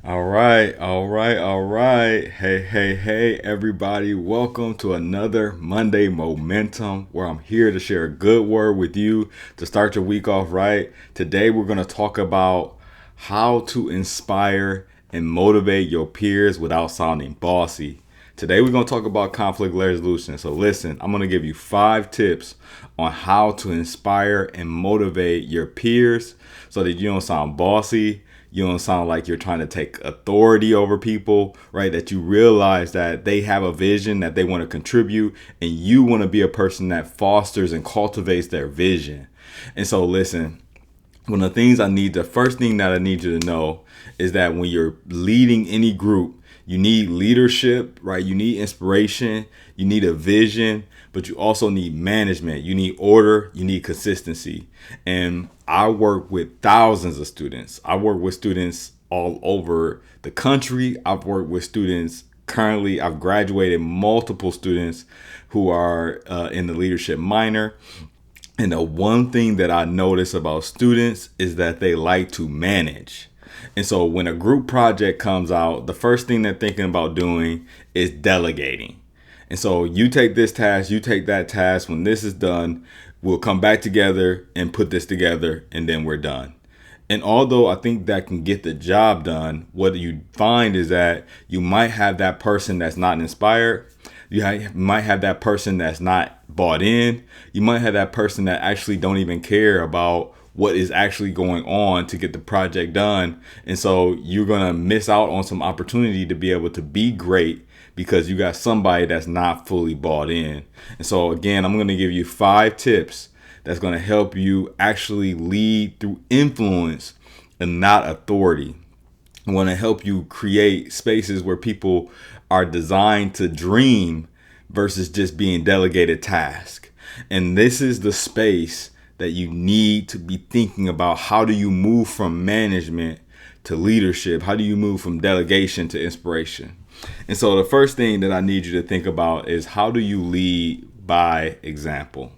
All right. Hey, everybody. Welcome to another Monday Momentum where I'm here to share a good word with you to start your week off right. Today, we're going to talk about how to inspire and motivate your peers without sounding bossy. Today, we're going to talk about conflict resolution. So, listen, I'm going to give you 5 tips on how to inspire and motivate your peers so that you don't sound bossy, you don't sound like you're trying to take authority over people, right? That you realize that they have a vision that they want to contribute, and you want to be a person that fosters and cultivates their vision. And so, listen, the first thing that I need you to know is that when you're leading any group, you need leadership, right? You need inspiration, you need a vision, but you also need management. You need order, you need consistency. And I work with thousands of students. I work with students all over the country. I've worked with students currently. I've graduated multiple students who are in the leadership minor. And the one thing that I notice about students is that they like to manage. And so when a group project comes out, the first thing they're thinking about doing is delegating. And so you take this task, you take that task. When this is done, we'll come back together and put this together, and then we're done. And although I think that can get the job done, what you find is that you might have that person that's not inspired. Might have that person that's not bought in. You might have that person that actually don't even care about what is actually going on to get the project done. And so you're going to miss out on some opportunity to be able to be great because you got somebody that's not fully bought in. And so again, I'm going to give you 5 tips that's going to help you actually lead through influence and not authority. I want to help you create spaces where people are designed to dream versus just being delegated tasks. And this is the space that you need to be thinking about. How do you move from management to leadership? How do you move from delegation to inspiration? And so the first thing that I need you to think about is, how do you lead by example?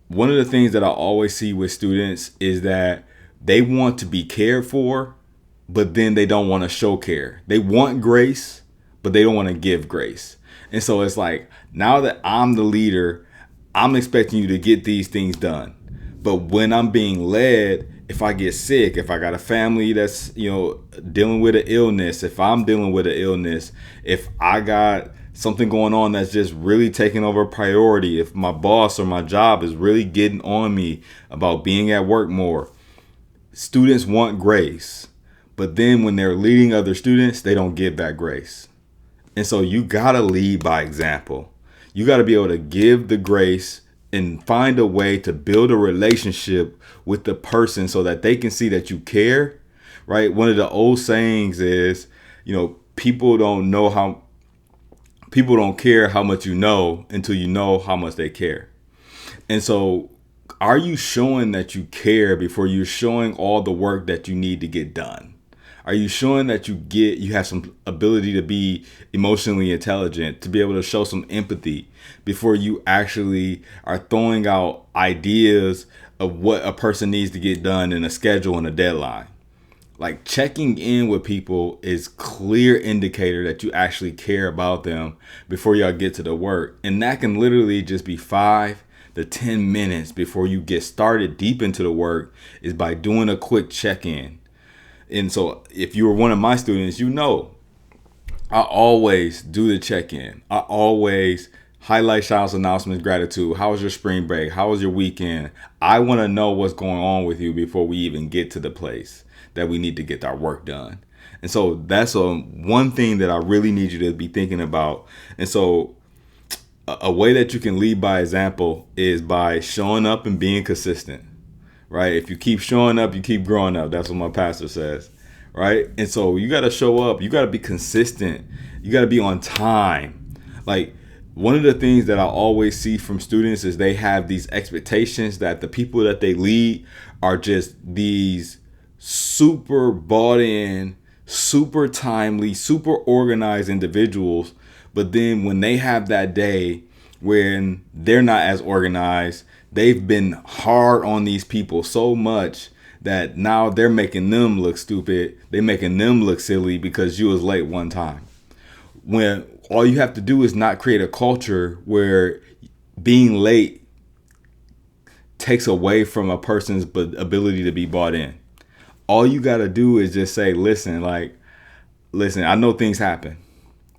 One of the things that I always see with students is that they want to be cared for, but then they don't want to show care. They want grace, but they don't want to give grace. And so it's like, now that I'm the leader, I'm expecting you to get these things done. But when I'm being led, if I get sick, if I got a family that's, dealing with an illness, if I'm dealing with an illness, if I got something going on that's just really taking over priority, if my boss or my job is really getting on me about being at work more, students want grace. But then when they're leading other students, they don't give that grace. And so you got to lead by example. You got to be able to give the grace and find a way to build a relationship with the person so that they can see that you care, right? One of the old sayings is, people don't care how much you know until you know how much they care. And so are you showing that you care before you're showing all the work that you need to get done? Are you showing that you have some ability to be emotionally intelligent, to be able to show some empathy before you actually are throwing out ideas of what a person needs to get done in a schedule and a deadline? Like, checking in with people is clear indicator that you actually care about them before y'all get to the work. And that can literally just be 5 to 10 minutes before you get started deep into the work, is by doing a quick check-in. And so if you were one of my students, I always do the check-in. I always highlight, shout-outs, announcements, gratitude. How was your spring break? How was your weekend? I want to know what's going on with you before we even get to the place that we need to get our work done. And so that's one thing that I really need you to be thinking about. And so a way that you can lead by example is by showing up and being consistent, right? If you keep showing up, you keep growing up. That's what my pastor says, right? And so you got to show up. You got to be consistent. You got to be on time. Like, one of the things that I always see from students is they have these expectations that the people that they lead are just these super bought in, super timely, super organized individuals. But then when they have that day when they're not as organized, they've been hard on these people so much that now they're making them look stupid. They making them look silly because you was late one time. When all you have to do is not create a culture where being late takes away from a person's ability to be bought in. All you got to do is just say, listen, I know things happen.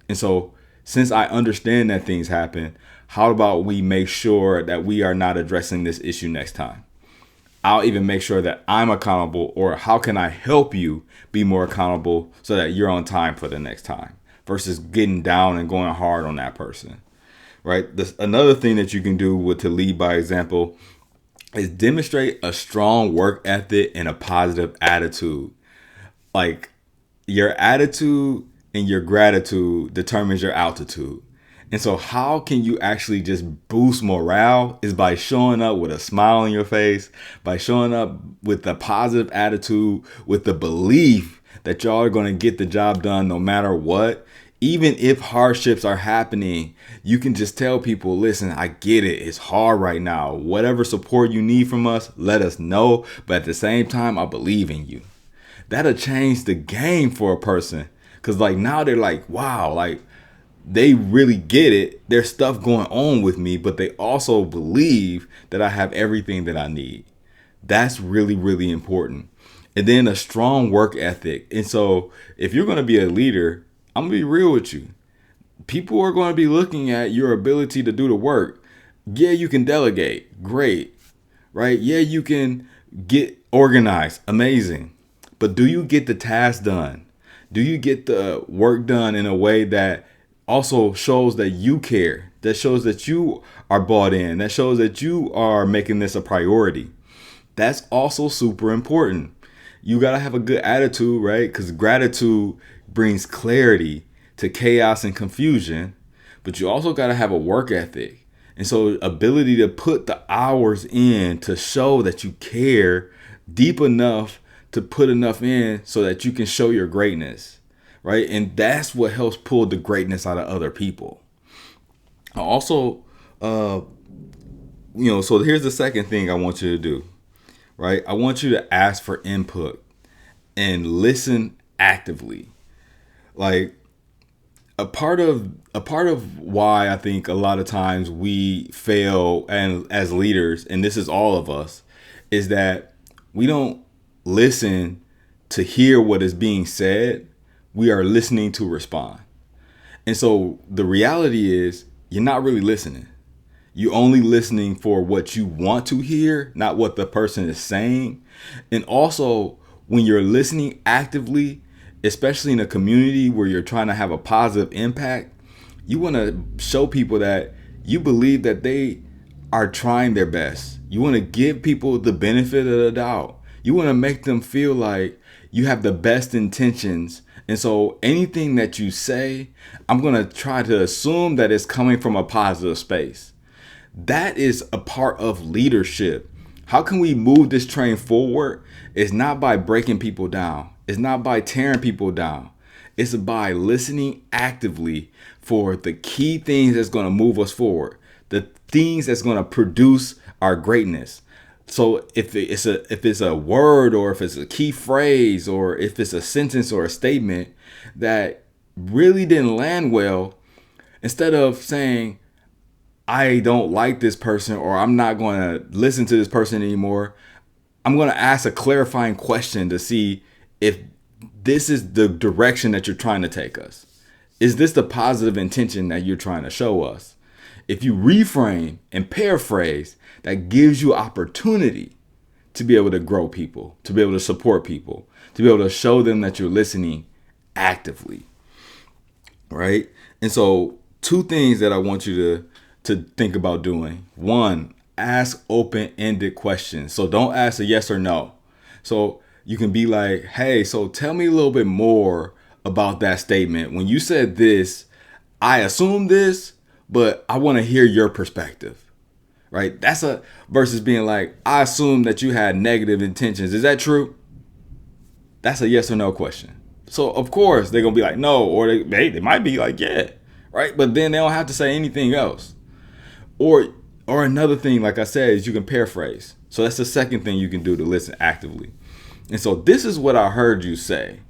And so since I understand that things happen, how about we make sure that we are not addressing this issue next time? I'll even make sure that I'm accountable, or how can I help you be more accountable so that you're on time for the next time versus getting down and going hard on that person, right? Another thing that you can do to lead by example is demonstrate a strong work ethic and a positive attitude. Like, your attitude and your gratitude determines your altitude. And so how can you actually just boost morale is by showing up with a smile on your face, by showing up with a positive attitude, with the belief that y'all are going to get the job done no matter what. Even if hardships are happening, you can just tell people, listen, I get it. It's hard right now. Whatever support you need from us, let us know. But at the same time, I believe in you. That'll change the game for a person. Because now they're like, wow, they really get it. There's stuff going on with me, but they also believe that I have everything that I need. That's really, really important. And then a strong work ethic. And so if you're going to be a leader, I'm going to be real with you. People are going to be looking at your ability to do the work. Yeah, you can delegate. Great. Right? Yeah, you can get organized. Amazing. But do you get the task done? Do you get the work done in a way that also shows that you care, that shows that you are bought in, that shows that you are making this a priority? That's also super important. You got to have a good attitude, right? Because gratitude brings clarity to chaos and confusion, but you also got to have a work ethic. And so ability to put the hours in to show that you care deep enough to put enough in so that you can show your greatness, right? And that's what helps pull the greatness out of other people. Also, so here's the second thing I want you to do, right? I want you to ask for input and listen actively. Like, a part of why I think a lot of times we fail and as leaders, and this is all of us, is that we don't listen to hear what is being said. We are listening to respond. And so the reality is you're not really listening. You're only listening for what you want to hear, not what the person is saying. And also, when you're listening actively, especially in a community where you're trying to have a positive impact, you want to show people that you believe that they are trying their best. You want to give people the benefit of the doubt. You want to make them feel like you have the best intentions. And so anything that you say, I'm going to try to assume that it's coming from a positive space. That is a part of leadership. How can we move this train forward? It's not by breaking people down. It's not by tearing people down. It's by listening actively for the key things that's going to move us forward, the things that's going to produce our greatness. So if it's a word, or if it's a key phrase, or if it's a sentence or a statement that really didn't land well, instead of saying, I don't like this person, or I'm not going to listen to this person anymore, I'm going to ask a clarifying question to see if this is the direction that you're trying to take us. Is this the positive intention that you're trying to show us? If you reframe and paraphrase, that gives you opportunity to be able to grow people, to be able to support people, to be able to show them that you're listening actively, right? And so 2 things that I want you to think about doing. 1, ask open-ended questions. So don't ask a yes or no. So you can be like, hey, so tell me a little bit more about that statement. When you said this, I assume this, but I want to hear your perspective, right? That's a versus being like, I assume that you had negative intentions. Is that true? That's a yes or no question. So of course they're going to be like, no, or they might be like, yeah, right? But then they don't have to say anything else. Or another thing, like I said, is you can paraphrase. So that's the second thing you can do to listen actively. And so this is what I heard you say.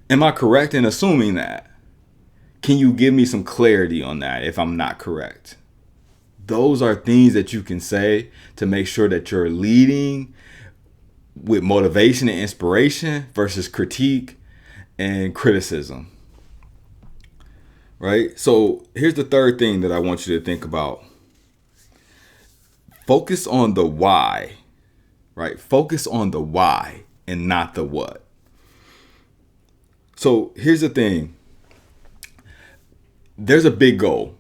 Am I correct in assuming that? Can you give me some clarity on that if I'm not correct? Those are things that you can say to make sure that you're leading with motivation and inspiration versus critique and criticism. Right? So here's the third thing that I want you to think about. Focus on the why, right? Focus on the why and not the what. So here's the thing. There's a big goal.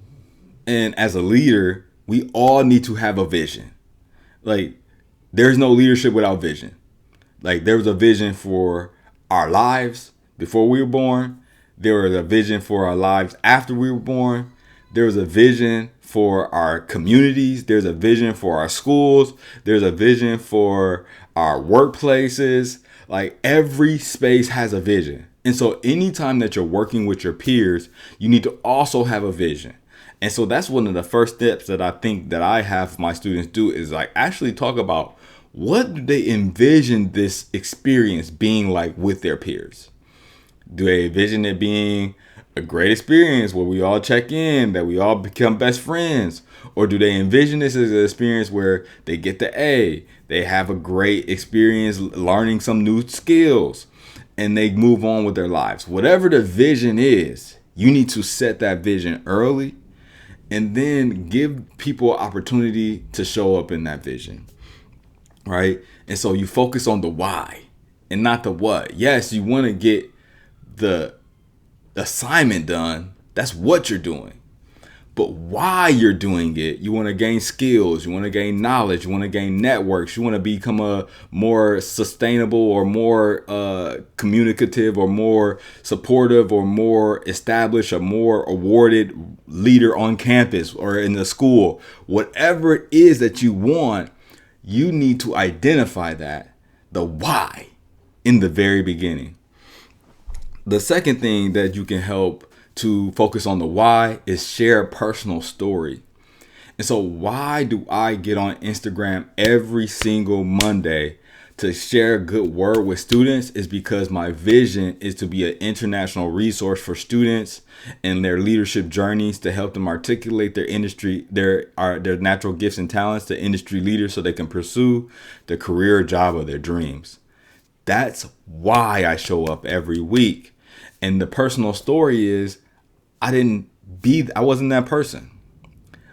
And as a leader, we all need to have a vision. Like, there's no leadership without vision. Like, there was a vision for our lives before we were born. There was a vision for our lives after we were born. There was a vision for our communities. There's a vision for our schools. There's a vision for our workplaces. Like, every space has a vision. And so anytime that you're working with your peers, you need to also have a vision. And so that's one of the first steps that I think that I have my students do is like actually talk about what do they envision this experience being like with their peers. Do they envision it being a great experience where we all check in, that we all become best friends? Or do they envision this as an experience where they get the A, they have a great experience learning some new skills, and they move on with their lives? Whatever the vision is, you need to set that vision early and then give people opportunity to show up in that vision, right? And so you focus on the why and not the what. Yes, you want to get the assignment done. That's what you're doing. But why you're doing it, you want to gain skills, you want to gain knowledge, you want to gain networks, you want to become a more sustainable or more communicative or more supportive or more established or more awarded leader on campus or in the school. Whatever it is that you want, you need to identify that, the why, in the very beginning. The second thing that you can help to focus on the why is share a personal story. And so why do I get on Instagram every single Monday to share a good word with students is because my vision is to be an international resource for students and their leadership journeys to help them articulate their industry, their natural gifts and talents to industry leaders so they can pursue the career job of their dreams. That's why I show up every week. And the personal story is I wasn't that person.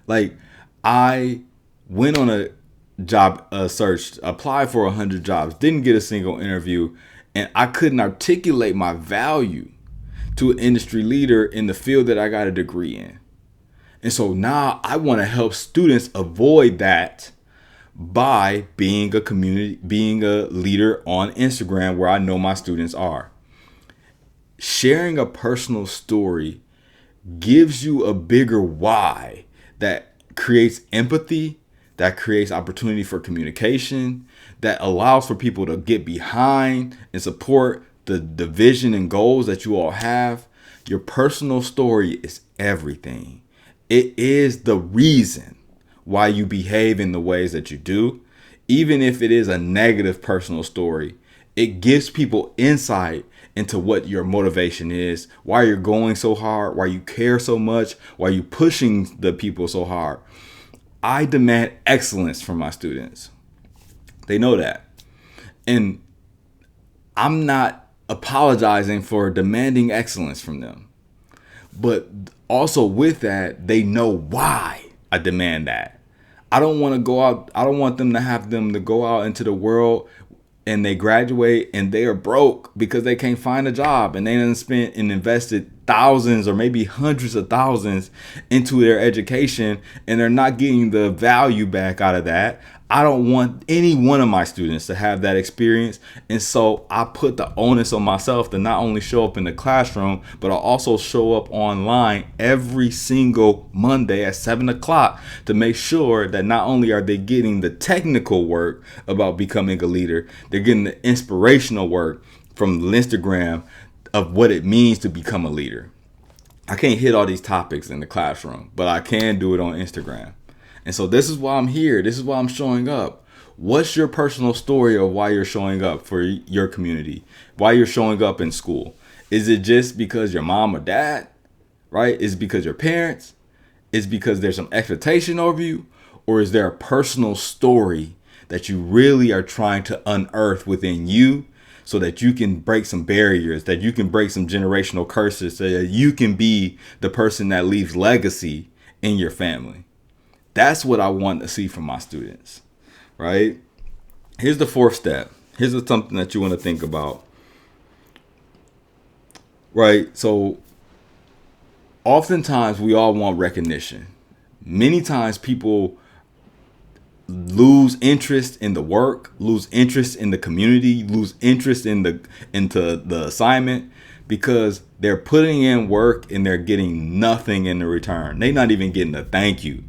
Like, I went on a job search, applied for 100 jobs, didn't get a single interview, and I couldn't articulate my value to an industry leader in the field that I got a degree in. And so now I want to help students avoid that by being a leader on Instagram where I know my students are. Sharing a personal story gives you a bigger why that creates empathy, that creates opportunity for communication, that allows for people to get behind and support the vision and goals that you all have. Your personal story is everything. It is the reason why you behave in the ways that you do. Even if it is a negative personal story, it gives people insight into what your motivation is, why you're going so hard, why you care so much, why you're pushing the people so hard. I demand excellence from my students. They know that. And I'm not apologizing for demanding excellence from them. But also with that, they know why I demand that. I don't want them to have them to go out into the world and they graduate and they are broke because they can't find a job and they done spent and invested thousands or maybe hundreds of thousands into their education and they're not getting the value back out of that. I don't want any one of my students to have that experience. And so I put the onus on myself to not only show up in the classroom, but I'll also show up online every single Monday at 7 o'clock to make sure that not only are they getting the technical work about becoming a leader, they're getting the inspirational work from Instagram of what it means to become a leader. I can't hit all these topics in the classroom, but I can do it on Instagram. And so this is why I'm here. This is why I'm showing up. What's your personal story of why you're showing up for your community? Why you're showing up in school? Is it just because your mom or dad, right? Is it because your parents? Is it because there's some expectation over you? Or is there a personal story that you really are trying to unearth within you so that you can break some barriers, that you can break some generational curses, so that you can be the person that leaves legacy in your family? That's what I want to see from my students, right? Here's the fourth step. Here's something that you want to think about, right? So oftentimes we all want recognition. Many times people lose interest in the work, lose interest in the community, lose interest into the assignment because they're putting in work and they're getting nothing in the return. They're not even getting a thank you,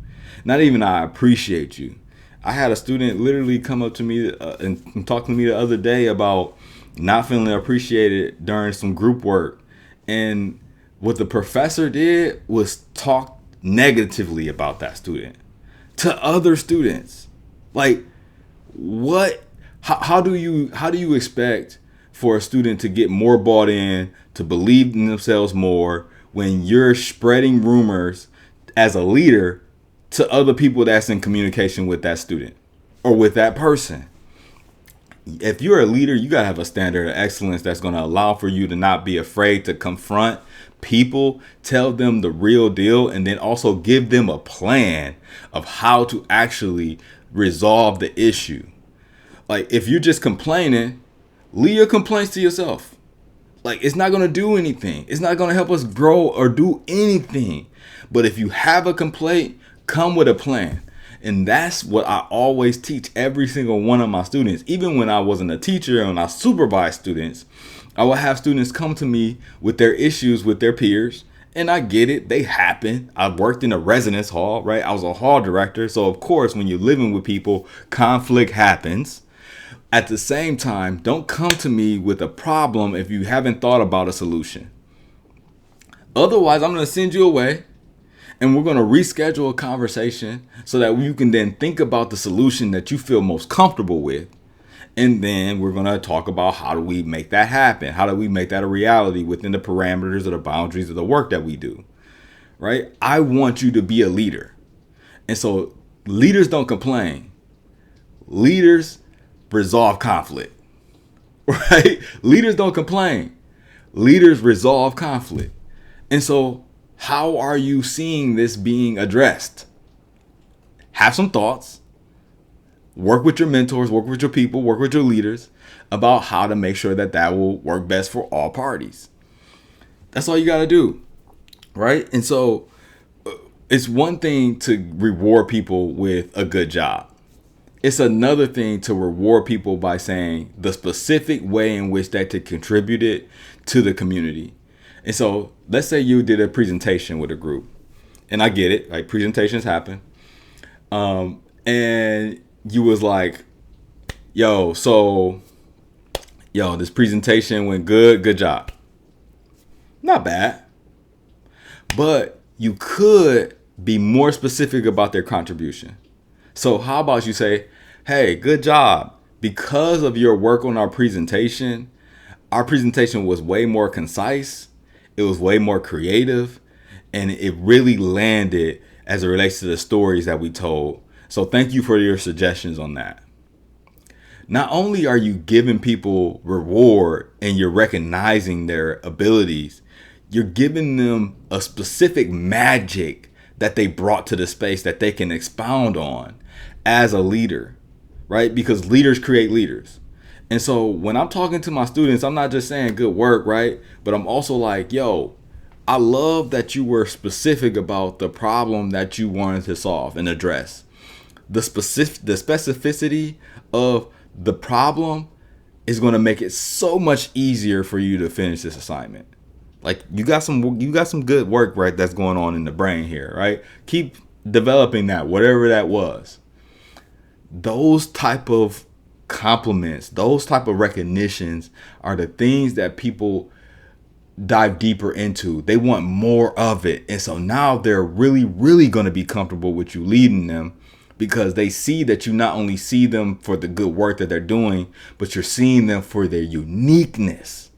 not even I appreciate you. I had a student literally come up to me and talk to me the other day about not feeling appreciated during some group work, and what the professor did was talk negatively about that student to other students. Like, what? How do you expect for a student to get more bought in, to believe in themselves more, when you're spreading rumors as a leader to other people that's in communication with that student or with that person? If you're a leader, you gotta have a standard of excellence that's gonna allow for you to not be afraid to confront people, tell them the real deal, and then also give them a plan of how to actually resolve the issue. Like, if you're just complaining, leave your complaints to yourself. Like, it's not gonna do anything. It's not gonna help us grow or do anything. But if you have a complaint, come with a plan. And that's what I always teach every single one of my students. Even when I wasn't a teacher and I supervised students, I would have students come to me with their issues with their peers. And I get it. They happen. I worked in a residence hall, right? I was a hall director. So, of course, when you're living with people, conflict happens. At the same time, don't come to me with a problem if you haven't thought about a solution. Otherwise, I'm going to send you away. And we're going to reschedule a conversation so that you can then think about the solution that you feel most comfortable with. And then we're going to talk about how do we make that happen? How do we make that a reality within the parameters or the boundaries of the work that we do? Right? I want you to be a leader. And so leaders don't complain. Leaders resolve conflict. Right? Leaders don't complain. Leaders resolve conflict. And so how are you seeing this being addressed? Have some thoughts. Work with your mentors, work with your people, work with your leaders about how to make sure that that will work best for all parties. That's all you got to do, right? And so it's one thing to reward people with a good job. It's another thing to reward people by saying the specific way in which they contributed to the community. And so let's say you did a presentation with a group, and I get it, like presentations happen. And you was like, this presentation went good job. Not bad. But you could be more specific about their contribution. So how about you say, hey, good job. Because of your work on our presentation was way more concise. It was way more creative, and it really landed as it relates to the stories that we told. So thank you for your suggestions on that. Not only are you giving people reward and you're recognizing their abilities, you're giving them a specific magic that they brought to the space that they can expound on as a leader, right? Because leaders create leaders. And so when I'm talking to my students, I'm not just saying good work, right? But I'm also like, I love that you were specific about the problem that you wanted to solve and address. The specificity of the problem is going to make it so much easier for you to finish this assignment. Like you got some good work, right? That's going on in the brain here, right? Keep developing that, whatever that was. Those type of compliments, those type of recognitions are the things that people dive deeper into. They want more of it. And so now they're really, really going to be comfortable with you leading them because they see that you not only see them for the good work that they're doing, but you're seeing them for their uniqueness.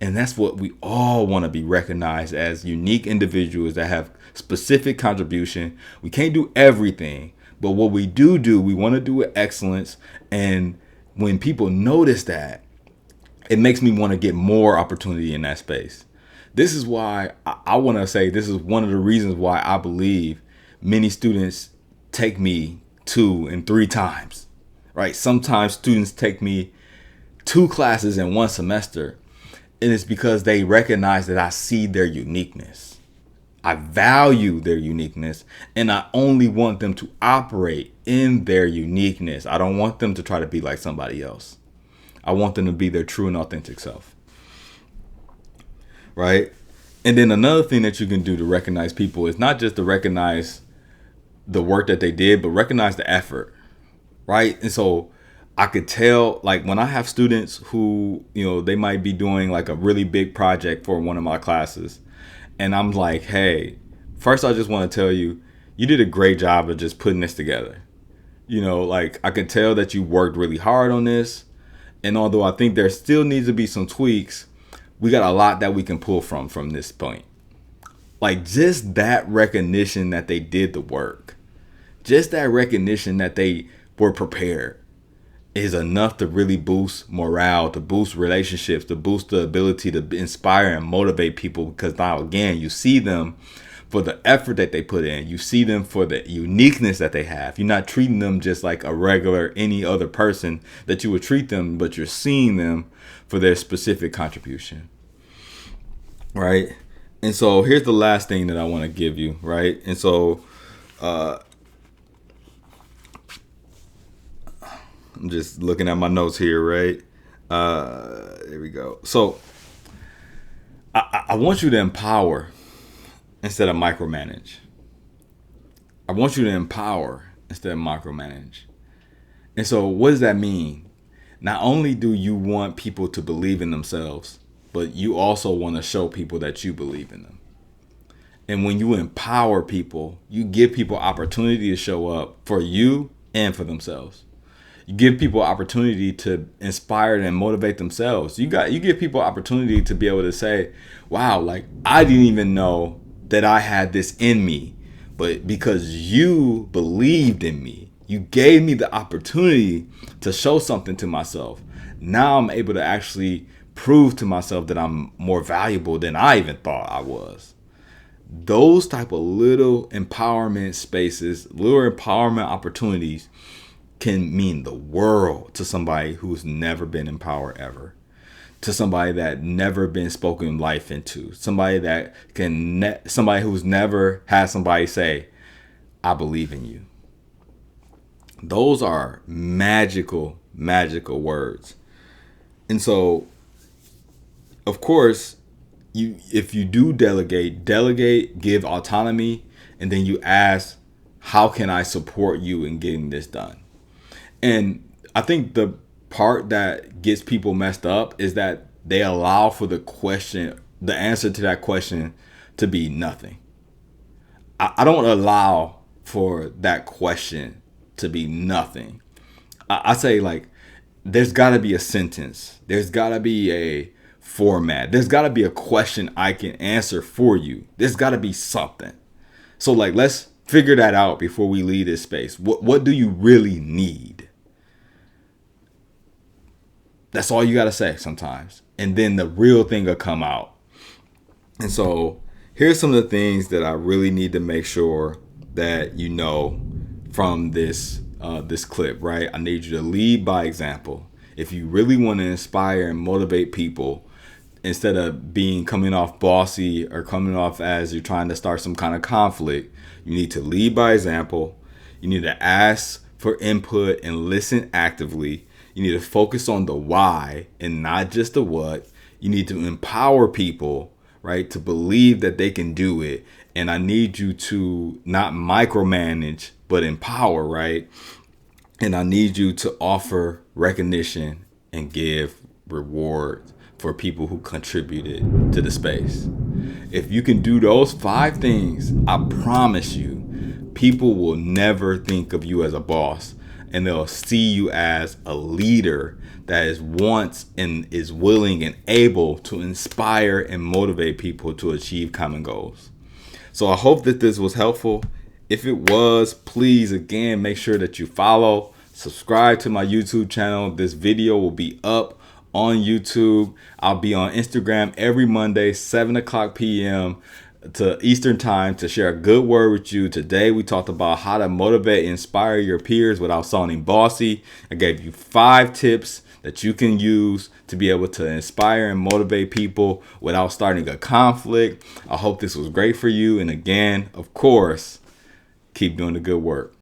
And that's what we all want to be recognized as, unique individuals that have specific contribution. We can't do everything, but what we do, we want to do with excellence. And when people notice that, it makes me want to get more opportunity in that space. This is why I want to say this is one of the reasons why I believe many students take me 2 and 3 times, right? Sometimes students take me 2 classes in one semester, and it's because they recognize that I see their uniqueness. I value their uniqueness, and I only want them to operate in their uniqueness. I don't want them to try to be like somebody else. I want them to be their true and authentic self. Right? And then another thing that you can do to recognize people is not just to recognize the work that they did, but recognize the effort. Right? And so I could tell, like, when I have students who, they might be doing like a really big project for one of my classes, and I'm like, hey, first I just want to tell you, you did a great job of just putting this together. Like, I can tell that you worked really hard on this. And although I think there still needs to be some tweaks, we got a lot that we can pull from this point. Like, just that recognition that they did the work, just that recognition that they were prepared is enough to really boost morale, to boost relationships, to boost the ability to inspire and motivate people. Because now, again, you see them for the effort that they put in. You see them for the uniqueness that they have. You're not treating them just like a regular, any other person that you would treat them, but you're seeing them for their specific contribution. Right? And so here's the last thing that I want to give you. Right? And so I'm just looking at my notes here, right? There we go. So I want you to empower instead of micromanage. I want you to empower instead of micromanage. And so what does that mean? Not only do you want people to believe in themselves, but you also want to show people that you believe in them. And when you empower people, you give people opportunity to show up for you and for themselves. You give people opportunity to inspire and motivate themselves. You give people opportunity to be able to say, wow, like, I didn't even know that I had this in me, but because you believed in me, you gave me the opportunity to show something to myself. Now I'm able to actually prove to myself that I'm more valuable than I even thought I was. Those type of little empowerment spaces, little empowerment opportunities can mean the world to somebody who's never been empowered ever, to somebody that never been spoken life into, somebody that somebody who's never had somebody say, I believe in you. Those are magical, magical words. And so, of course, if you do delegate, give autonomy, and then you ask, how can I support you in getting this done? And I think the part that gets people messed up is that they allow for the answer to that question to be nothing. I don't allow for that question to be nothing. I say, like, there's got to be a sentence. There's got to be a format. There's got to be a question I can answer for you. There's got to be something. So, like, let's figure that out before we leave this space. What do you really need? That's all you got to say sometimes. And then the real thing will come out. And so here's some of the things that I really need to make sure that you know from this clip, right? I need you to lead by example. If you really want to inspire and motivate people, instead of coming off bossy or coming off as you're trying to start some kind of conflict, you need to lead by example. You need to ask for input and listen actively. You need to focus on the why and not just the what. You need to empower people, right, to believe that they can do it. And I need you to not micromanage, but empower, right? And I need you to offer recognition and give rewards for people who contributed to the space. If you can do those 5 things, I promise you, people will never think of you as a boss, and they'll see you as a leader that is wants and is willing and able to inspire and motivate people to achieve common goals. So I hope that this was helpful. If it was, please again make sure that you follow, subscribe to my YouTube channel. This video will be up on YouTube. I'll be on Instagram every Monday, 7 o'clock p.m. to Eastern time, to share a good word with you. Today we talked about how to motivate and inspire your peers without sounding bossy. I gave you 5 tips that you can use to be able to inspire and motivate people without starting a conflict. I hope this was great for you. And again, of course, keep doing the good work.